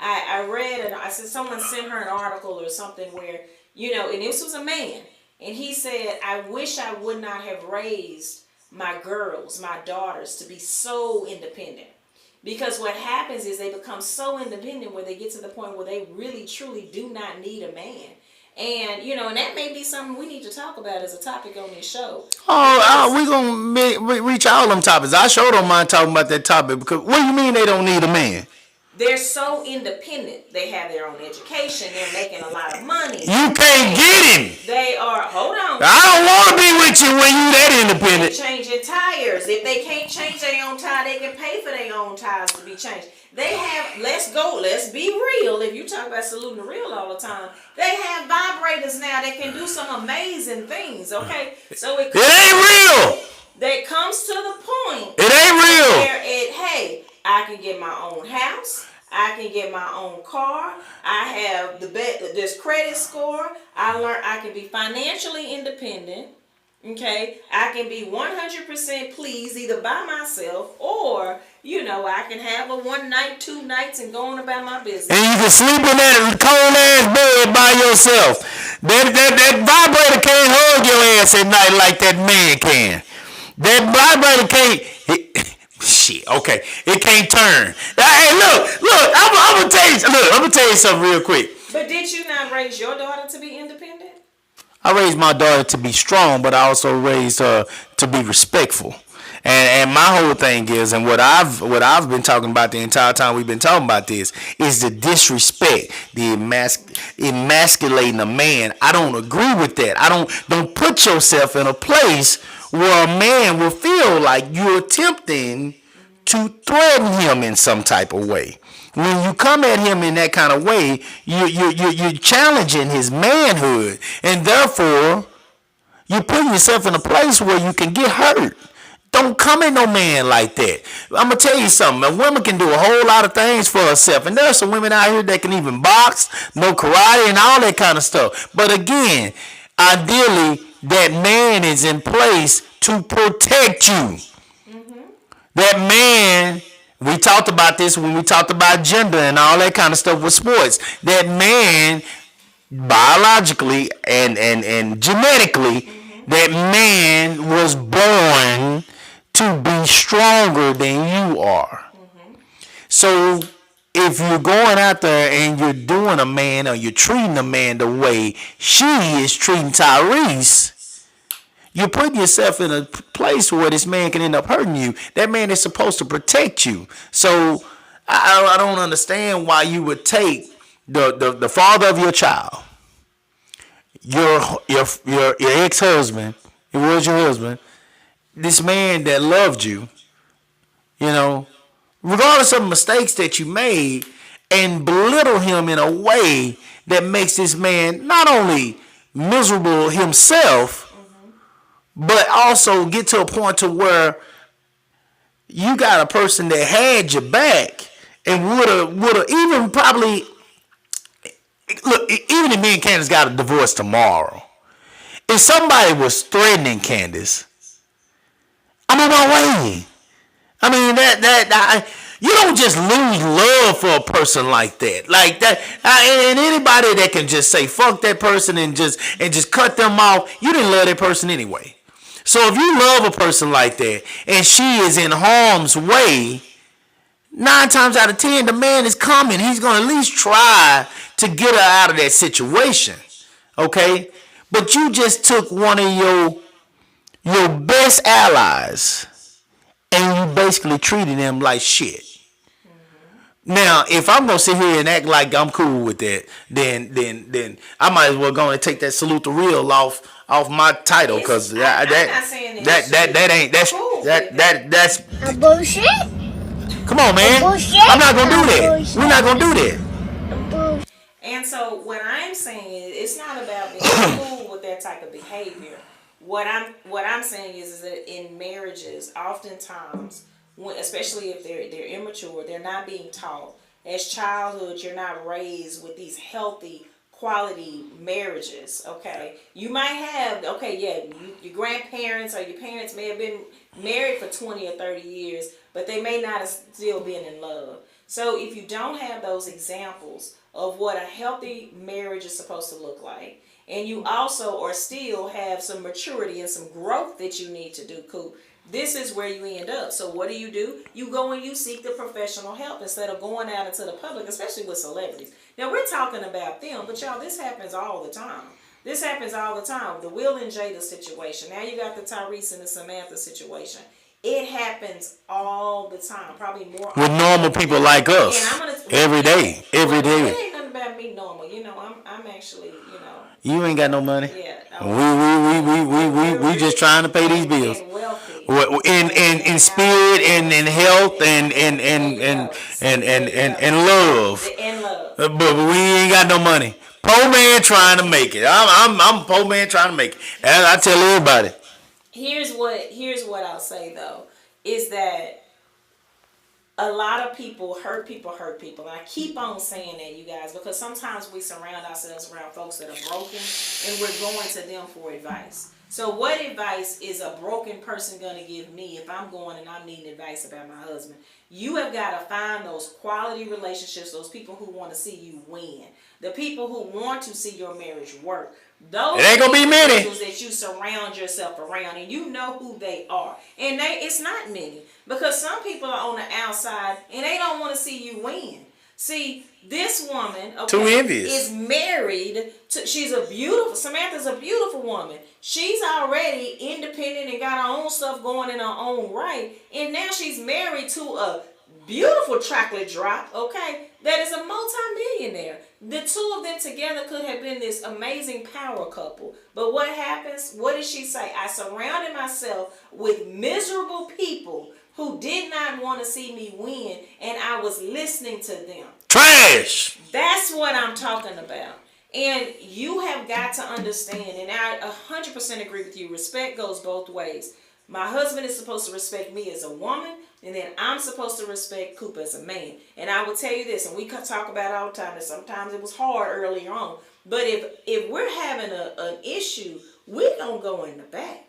Speaker 3: I read, and I said someone sent her an article or something where, and this was a man, and he said, I wish I would not have raised my girls, my daughters, to be so independent. Because what happens is they become so independent where they get to the point where they really, truly do not need a man. And, and that may be something we need to talk about as a topic on this show.
Speaker 4: We're going to reach all them topics. I sure don't mind talking about that topic because what do you mean they don't need a man?
Speaker 3: They're so independent. They have their own education. They're making a lot of money.
Speaker 4: You can't get him.
Speaker 3: They are, hold on.
Speaker 4: I don't want to be with you when you that independent.
Speaker 3: They're changing tires. If they can't change their own tire, they can pay for their own tires to be changed. They have, let's be real. If you talk about saluting the real all the time, they have vibrators now that can do some amazing things, okay? So it
Speaker 4: ain't real.
Speaker 3: That comes to the point.
Speaker 4: It ain't real.
Speaker 3: Hey, I can get my own house. I can get my own car. I have this credit score. I learned I can be financially independent. Okay, I can be 100% pleased either by myself or, I can have a 1 night, 2 nights and go on about my business.
Speaker 4: And you can sleep in that cold ass bed by yourself. That vibrator can't hug your ass at night like that man can. That vibrator can't. Shit. Okay, it can't turn. Hey, look. I'm gonna tell you something real quick.
Speaker 3: But did you not raise your daughter to be independent?
Speaker 4: I raised my daughter to be strong, but I also raised her to be respectful. And my whole thing is, and what I've been talking about the entire time we've been talking about this, is the disrespect, the emasculating a man. I don't agree with that. Don't put yourself in a place where a man will feel like you're attempting to threaten him in some type of way. When you come at him in that kind of way, you're challenging his manhood, and therefore you're putting yourself in a place where you can get hurt. Don't come at no man like that. I'm gonna tell you something. A woman can do a whole lot of things for herself, and there are some women out here that can even box, know karate, and all that kind of stuff. But again, ideally, that man is in place to protect you. That man, we talked about this when we talked about gender and all that kind of stuff with sports. That man, biologically and genetically, that man was born to be stronger than you are. So if you're going out there and you're doing a man or you're treating a man the way she is treating Tyrese, you're putting yourself in a place where this man can end up hurting you. That man is supposed to protect you. So I don't understand why you would take the father of your child, your ex-husband, it was your husband, this man that loved you, you know, regardless of mistakes that you made, and belittle him in a way that makes this man not only miserable himself, but also get to a point to where you got a person that had your back and woulda even probably look, even if me and Candace got a divorce tomorrow, if somebody was threatening Candace, I'm on my way. I mean you don't just lose love for a person like that. Like that, and anybody that can just say fuck that person and just cut them off, you didn't love that person anyway. So if you love a person like that and she is in harm's way, 9 times out of 10, the man is coming. He's going to at least try to get her out of that situation. Okay? But you just took one of your best allies and you basically treated him like shit. Now, if I'm gonna sit here and act like I'm cool with that, then I might as well go and take that salute the real off my title, because that's
Speaker 5: A bullshit?
Speaker 4: come on, man.
Speaker 5: Bullshit.
Speaker 4: I'm not gonna do that.
Speaker 5: Bullshit.
Speaker 4: We're not gonna do that.
Speaker 5: Bullshit.
Speaker 3: And so what I'm saying is, it's not about being cool with that type of behavior. What I'm saying is that in marriages, oftentimes, especially if they're immature, they're not being taught. As childhood, you're not raised with these healthy quality marriages. Okay, you might have your grandparents or your parents may have been married for 20 or 30 years, but they may not have still been in love. So if you don't have those examples of what a healthy marriage is supposed to look like, and you also or still have some maturity and some growth that you need to do, Coop, this is where you end up. So what do? You go and you seek the professional help instead of going out into the public, especially with celebrities. Now, we're talking about them, but y'all, this happens all the time. This happens all the time. The Will and Jada situation. Now you got the Tyrese and the Samantha situation. It happens all the time, probably more
Speaker 4: with normal people like us. Every day.
Speaker 3: It ain't nothing about me normal. You know, I'm actually, you know.
Speaker 4: You ain't got no money.
Speaker 3: Yeah.
Speaker 4: We just trying to pay these bills.
Speaker 3: And wealthy.
Speaker 4: In spirit and in health and love.
Speaker 3: And love.
Speaker 4: But we ain't got no money. Poor man trying to make it. I'm a poor man trying to make it. And I tell everybody.
Speaker 3: Here's what I'll say though, is that a lot of people hurt people. And I keep on saying that, you guys, because sometimes we surround ourselves around folks that are broken and we're going to them for advice. So what advice is a broken person going to give me if I'm going and I'm needing advice about my husband? You have got to find those quality relationships, those people who want to see you win, the people who want to see your marriage work. Those
Speaker 4: it ain't gonna be many
Speaker 3: that you surround yourself around, and you know who they are. And it's not many, because some people are on the outside and they don't want to see you win. See, this woman,
Speaker 4: too envious,
Speaker 3: is married to, Samantha's a beautiful woman. She's already independent and got her own stuff going in her own right. And now she's married to a beautiful chocolate drop, okay, that is a multi-millionaire. The two of them together could have been this amazing power couple. But what happens? What does she say? I surrounded myself with miserable people who did not want to see me win, and I was listening to them.
Speaker 4: Trash!
Speaker 3: That's what I'm talking about. And you have got to understand, and I 100% agree with you, respect goes both ways. My husband is supposed to respect me as a woman, and then I'm supposed to respect Coop as a man. And I will tell you this, and we talk about it all the time, that sometimes it was hard earlier on. But if we're having an issue, we're going to go in the back.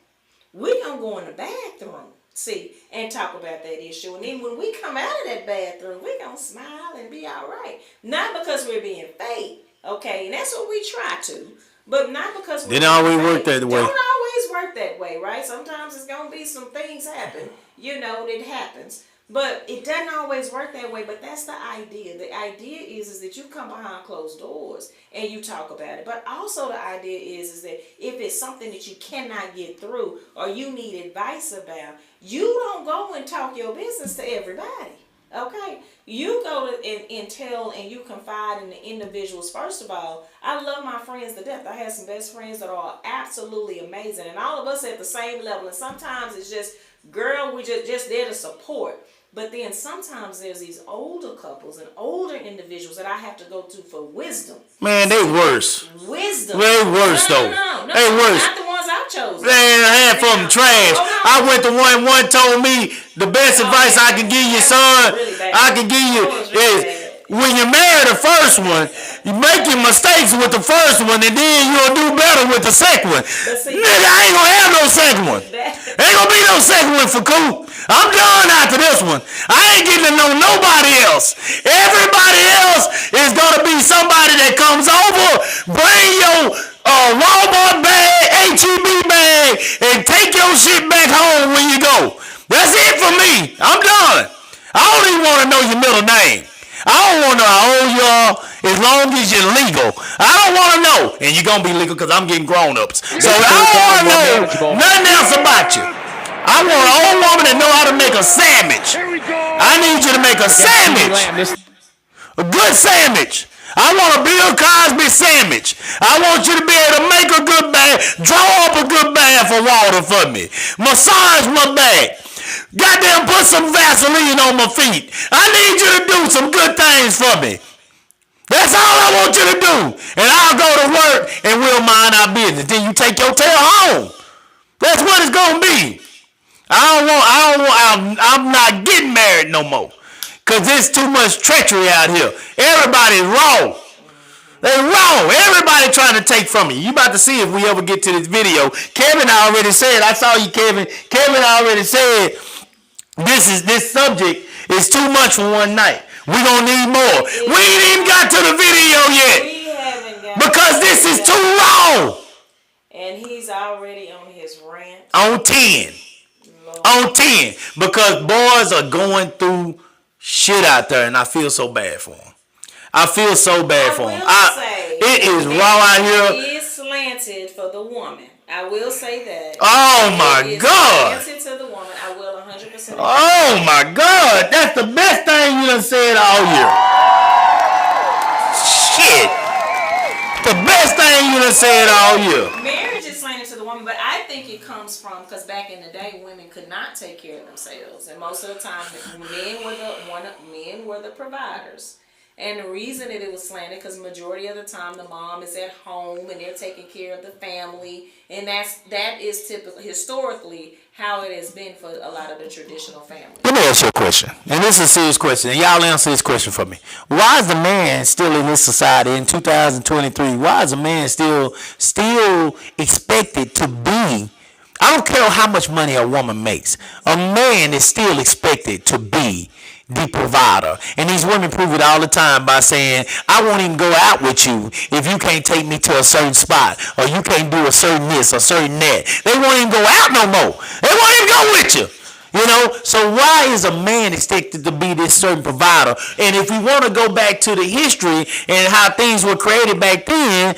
Speaker 3: We're going to go in the bathroom. See, and talk about that issue. And then when we come out of that bathroom, we're going to smile and be all right. Not because we're being fake, okay? And that's what we try to. But not because we're
Speaker 4: Didn't always
Speaker 3: fake.
Speaker 4: work that way.
Speaker 3: Don't always work that way, right? Sometimes it's going to be some things happen. You know, it happens. But it doesn't always work that way, but that's the idea. The idea is that you come behind closed doors and you talk about it. But also the idea is that if it's something that you cannot get through or you need advice about, you don't go and talk your business to everybody. Okay? You go to and tell and you confide in the individuals. First of all, I love my friends to death. I have some best friends that are absolutely amazing. And all of us at the same level. And sometimes it's just, girl, we just there to support. But then sometimes there's these older couples and older individuals that I have to go to for wisdom.
Speaker 4: Man, they worse.
Speaker 3: Wisdom.
Speaker 4: They worse though.
Speaker 3: No,
Speaker 4: they worse.
Speaker 3: not the ones I've chosen.
Speaker 4: Man, half of them trash. I went to one told me the best advice I can give you, son, I can give you is when you marry the first one, you make your mistakes with the first one, and then you'll do better with the second one. Nigga, I ain't gonna have no second one. Ain't gonna be no second one for Coop. I'm done after this one. I ain't getting to know nobody else. Everybody else is gonna be somebody that comes over, bring your Walmart bag, HEB bag, and take your shit back home when you go. That's it for me. I'm done. I don't even want to know your middle name. I don't want to know how old you are as long as you're legal. I don't want to know. And you're going to be legal because I'm getting grown-ups. So I don't want to know nothing else about you. I want an old woman that know how to make a sandwich. I need you to make a sandwich. A good sandwich. I want a Bill Cosby sandwich. I want you to be able to make a good bath, draw up a good bath of water for me, massage my back, goddamn put some Vaseline on my feet. I need you to do some good things for me. That's all I want you to do. And I'll go to work and we'll mind our business. Then you take your tail home. That's what it's gonna be. I'm not getting married no more. Cause there's too much treachery out here. Everybody's wrong. They're wrong. Everybody trying to take from you. You about to see if we ever get to this video. Kevin already said, I saw you, Kevin. Kevin already said this subject is too much for one night. We're gonna need more. We ain't even got to the video yet.
Speaker 3: We haven't got
Speaker 4: because this is too long.
Speaker 3: And he's already on his rant.
Speaker 4: On 10. On 10. Because boys are going through shit out there, and I feel so bad for them. I feel so bad for them. It is raw out here.
Speaker 3: It is slanted for the woman. I will say that.
Speaker 4: Oh my God.
Speaker 3: Slanted to the woman. I will 100%.
Speaker 4: Oh my God. That's the best thing you done said all year. Shit. The best thing you done said all year.
Speaker 3: Marriage is slanted to the woman, but I think it comes from, because back in the day, women could not take care of themselves, and most of the time, men were the providers. And the reason that it was slanted, because majority of the time the mom is at home and they're taking care of the family, and that is typically historically how it has been for a lot of the traditional families.
Speaker 4: Let me ask you a question, and this is a serious question, and y'all answer this question for me. Why is the man still in this society in 2023? Why is a man still expected to be? I don't care how much money a woman makes. A man is still expected to be the provider. And these women prove it all the time by saying, I won't even go out with you if you can't take me to a certain spot, or you can't do a certain this or certain that. They won't even go out no more. They won't even go with you. You know, so why is a man expected to be this certain provider? And if we want to go back to the history and how things were created back then,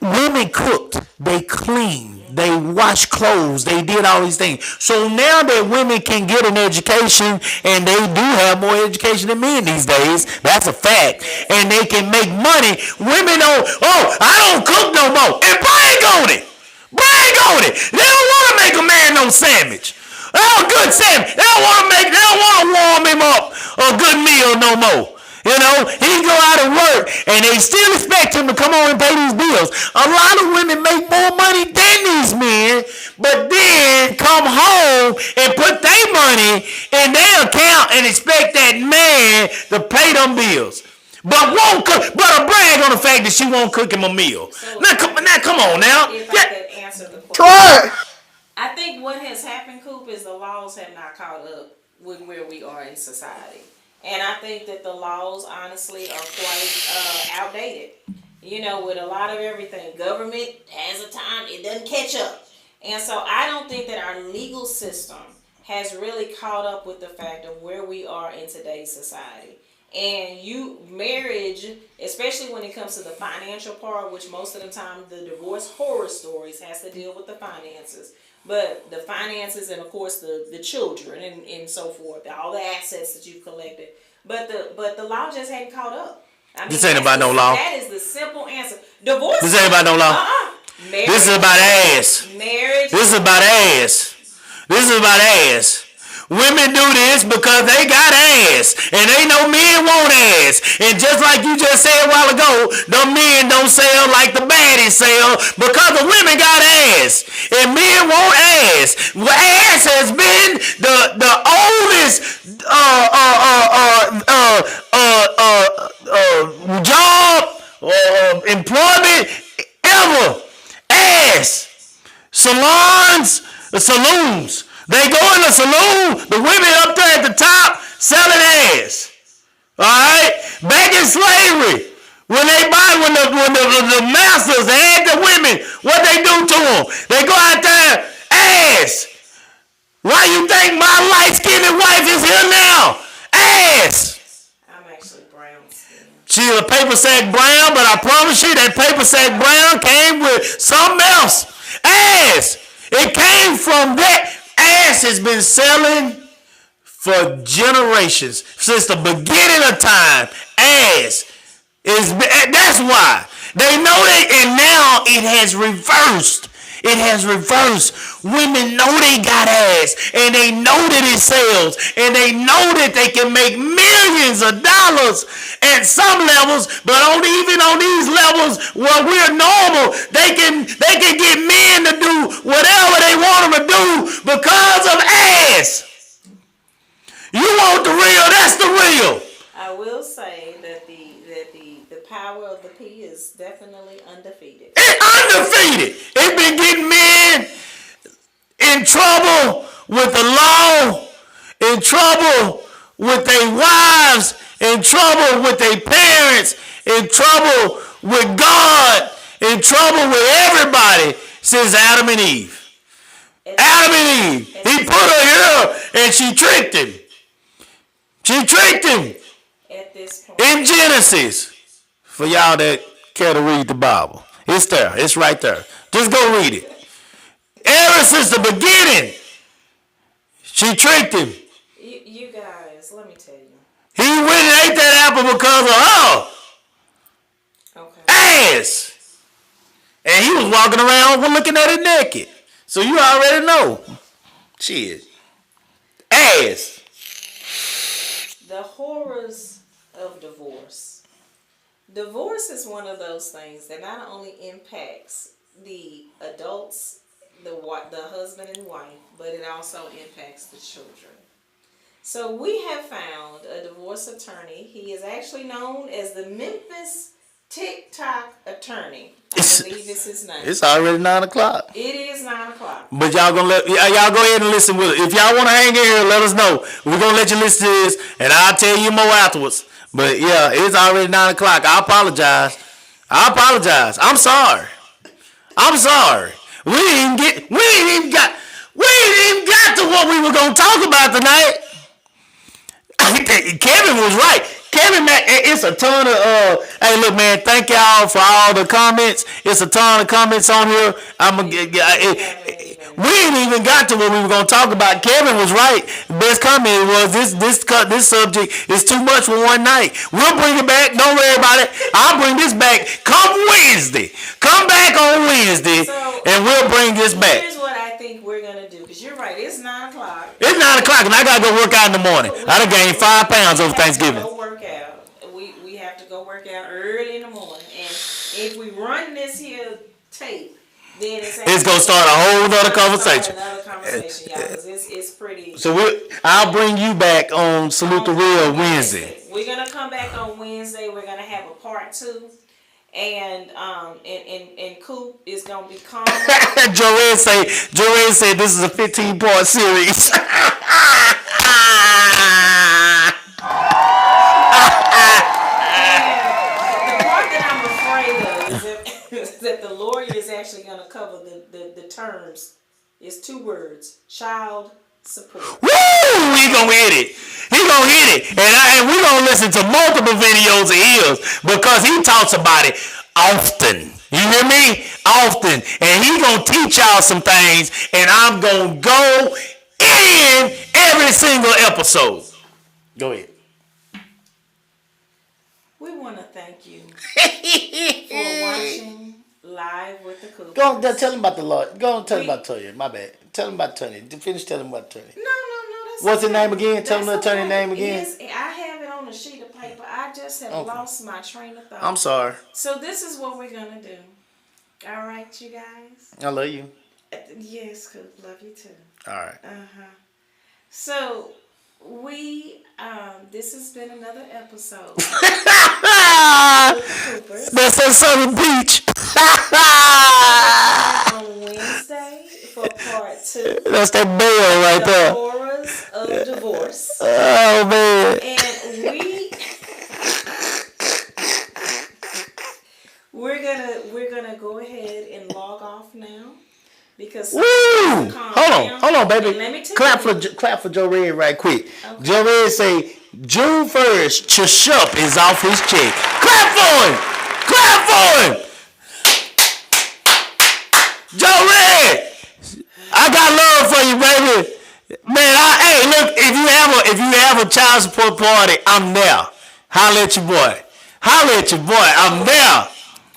Speaker 4: women cooked, they cleaned, they washed clothes, they did all these things. So now that women can get an education, and they do have more education than men these days, that's a fact, and they can make money, women don't, I don't cook no more, and brag on it. Brag on it. They don't want to make a man no sandwich. A good sandwich. They don't want to warm him up a good meal no more. You know, he go out and work, and they still expect him to come on and pay these bills. A lot of women make more money than these men, but then come home and put their money in their account and expect that man to pay them bills. But won't cook, but a brag on the fact that she won't cook him a meal. So now come on now.
Speaker 3: If I could answer the question.
Speaker 4: Try it.
Speaker 3: I think what has happened, Coop, is the laws have not caught up with where we are in society. And I think that the laws, honestly, are quite outdated. You know, with a lot of everything, government has a time, it doesn't catch up. And so I don't think that our legal system has really caught up with the fact of where we are in today's society. And marriage, especially when it comes to the financial part, which most of the time the divorce horror stories has to deal with the finances. But the finances and of course the children and so forth, all the assets that you've collected. But the law just hadn't caught up. I mean,
Speaker 4: This ain't about no law.
Speaker 3: That is the simple answer. Divorce.
Speaker 4: This ain't about no law.
Speaker 3: Marriage,
Speaker 4: This is about ass.
Speaker 3: Marriage.
Speaker 4: This is about ass. This is about ass. Women do this because they got ass, and they know men want ass. And just like you just said a while ago, the men don't sell like the baddies sell because the women got ass, and men want ass. Well, ass has been the oldest job employment ever. Ass. Saloons. They go in the saloon, the women up there at the top selling ass. All right? Back in slavery, when the masters had the women, what they do to them? They go out there, ass. Why you think my light-skinned wife is here now? Ass.
Speaker 3: I'm actually brown skin.
Speaker 4: She's a paper sack brown, but I promise you that paper sack brown came with something else. Ass. It came from that. Ass has been selling for generations, since the beginning of time. Ass is, that's why they know that, and now it has reversed. It has reversed. Women know they got ass, and they know that it sells, and they know that they can make millions of dollars at some levels, but even on these levels where we're normal, they can get men to do whatever they want them to do because of ass. You want the real? That's the real.
Speaker 3: I will say that the power of the P is definitely undefeated.
Speaker 4: It's undefeated. It's been getting men in trouble with the law, in trouble with their wives, in trouble with their parents, in trouble with God, in trouble with everybody since Adam and Eve. Adam and Eve. He put her here and she tricked him. She tricked him.
Speaker 3: At this point.
Speaker 4: In Genesis. For y'all that care to read the Bible. It's there. It's right there. Just go read it. Ever since the beginning, she tricked him.
Speaker 3: You guys, let me tell you.
Speaker 4: He went and ate that apple because of her.
Speaker 3: Okay.
Speaker 4: Ass. And he was walking around looking at it naked. So you already know. Shit. Ass.
Speaker 3: The horrors of divorce. Divorce is one of those things that not only impacts the adults, the husband and wife, but it also impacts the children. So we have found a divorce attorney. He is actually known as the Memphis TikTok attorney. I believe it's his name.
Speaker 4: It's already 9 o'clock.
Speaker 3: It is 9 o'clock.
Speaker 4: But y'all go ahead and listen with it. If y'all want to hang in here, let us know. We're gonna let you listen to this, and I'll tell you more afterwards. But yeah, it's already 9 o'clock. I apologize. I'm sorry. We ain't even got to what we were gonna talk about tonight. Kevin was right. Kevin, man, it's a ton of hey, look, man, thank y'all for all the comments. It's a ton of comments on here. We ain't even got to what we were gonna talk about. Kevin was right. The best comment was this subject is too much for one night. We'll bring it back. Don't worry about it. I'll bring this back come Wednesday. Come back on Wednesday, and we'll bring this back.
Speaker 3: Here's what I think we're gonna do, because you're right. It's 9 o'clock.
Speaker 4: It's 9 o'clock, and I gotta go work out in the morning. I done gained 5 pounds over Thanksgiving.
Speaker 3: Go work out. We have to go work out early in the morning, and if we run this here tape, then it's
Speaker 4: gonna start a whole other conversation.
Speaker 3: Another conversation, y'all, because it's pretty.
Speaker 4: So I'll bring you back on Salute the Real Wednesday.
Speaker 3: We're gonna come back on Wednesday. We're gonna have a part 2, and Coop is gonna be calm.
Speaker 4: Joanne say this is a 15-part series.
Speaker 3: The part that I'm afraid of is that the lawyer is actually gonna cover the terms. It's 2 words: child support.
Speaker 4: Woo! He gonna hit it. He gonna hit it, and we gonna listen to multiple videos of his because he talks about it often. You hear me? Often, and he gonna teach y'all some things, and I'm gonna go in every single episode. Go ahead.
Speaker 3: We want to thank you for watching Live with the Coopers.
Speaker 4: Go on, tell him about the Lord. Go on, tell him about Tony. My bad. Tell him about Tony. Finish telling him about Tony.
Speaker 3: No, that's
Speaker 4: What's his
Speaker 3: okay.
Speaker 4: name again? Tell him the
Speaker 3: That's
Speaker 4: attorney
Speaker 3: okay.
Speaker 4: name again.
Speaker 3: Yes, I have it on a sheet of paper. I just have lost my train of thought.
Speaker 4: I'm sorry.
Speaker 3: So this is what we're gonna do. All right, you guys.
Speaker 4: I love you.
Speaker 3: Yes, Coop. Love you too.
Speaker 4: All right.
Speaker 3: So this has been another episode. Coopers.
Speaker 4: That's that Southern Beach.
Speaker 3: On Wednesday for part 2.
Speaker 4: That's that bell right
Speaker 3: The
Speaker 4: there.
Speaker 3: horrors of divorce.
Speaker 4: Oh man.
Speaker 3: And we're gonna go ahead and log off now because
Speaker 4: Woo! Hold on, baby.
Speaker 3: And let me tell
Speaker 4: Clap for Joe Red right quick. Okay. Joe Red say June 1st, Chashup is off his check. Clap for him. Clap for him. Joe Red, I got love for you, baby. Man, hey, look, if you have a child support party, I'm there. Holla at your boy. I'm there.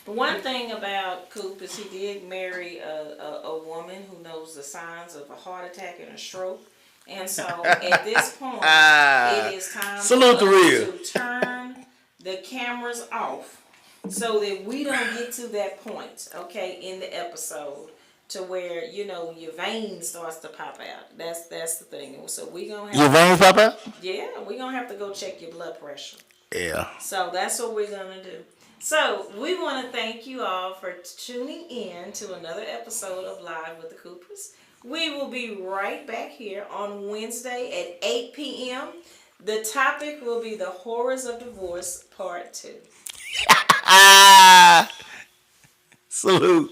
Speaker 3: One thing about Coop is he did marry a woman who knows the signs of a heart attack and a stroke. And so at this point, it is time
Speaker 4: Salute
Speaker 3: for
Speaker 4: the
Speaker 3: us
Speaker 4: real.
Speaker 3: to turn the cameras off so that we don't get to that point, okay, in the episode to where, your vein starts to pop out. That's the thing. So we going to have...
Speaker 4: Your veins pop out?
Speaker 3: Yeah, we're going to have to go check your blood pressure.
Speaker 4: Yeah.
Speaker 3: So that's what we're going to do. So we want to thank you all for tuning in to another episode of Live with the Coopers. We will be right back here on Wednesday at 8 p.m. The topic will be the horrors of divorce, part 2.
Speaker 4: Salute.